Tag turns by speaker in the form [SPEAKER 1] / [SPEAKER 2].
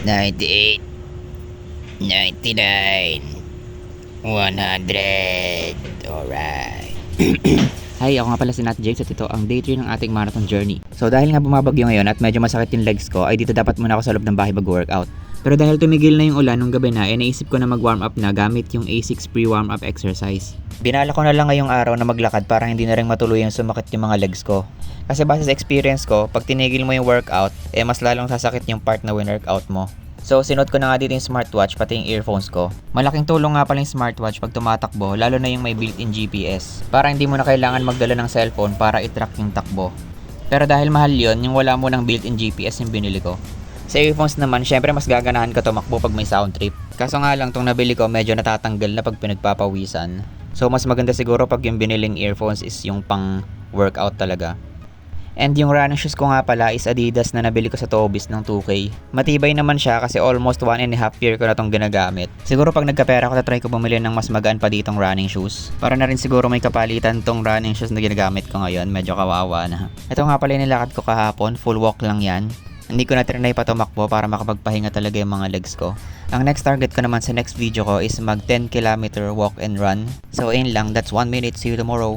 [SPEAKER 1] 98, 99, 100. Alright. Hi, ako nga pala si Nat James at ito ang day 3 ng ating marathon journey. So dahil nga bumabagyo ngayon at medyo masakit yung legs ko, ay dito dapat muna ako sa loob ng bahay mag-workout. Pero dahil tumigil na yung ulan nung gabi na, naisip ko na mag-warm up na gamit yung A6 pre-warm up exercise. Binala ko na lang ngayong araw na maglakad para hindi na rin matuluyang sumakit yung mga legs ko. Kasi base sa experience ko, pag tinigil mo yung workout, mas lalong sasakit yung part na win-workout mo. So, sinot ko na nga dito yung smartwatch pati yung earphones ko. Malaking tulong nga pala yung smartwatch pag tumatakbo, lalo na yung may built-in GPS. Para hindi mo na kailangan magdala ng cellphone para i-track yung takbo. Pero dahil mahal yun, yung wala mo ng built-in GPS yung binili ko. Sa earphones naman, syempre mas gaganahan ka tumakbo pag may sound trip. Kaso nga lang, tong nabili ko medyo natatanggal na pag pinagpapawisan. So, mas maganda siguro pag yung biniling earphones is yung pang workout talaga. And yung running shoes ko nga pala is Adidas na nabili ko sa Tobis ng 2K. Matibay naman siya kasi almost 1.5 year ko na tong ginagamit. Siguro pag nagkapera ko, tatry ko bumili ng mas magaan pa ditong running shoes. Para na rin siguro may kapalitan tong running shoes na ginagamit ko ngayon. Medyo kawawa na. Ito nga pala yung nilakad ko kahapon. Full walk lang yan. Hindi ko na trinay pa tumakbo para makapagpahinga talaga yung mga legs ko. Ang next target ko naman sa next video ko is mag 10 km walk and run. So ayun lang, that's 1 minute. See you tomorrow.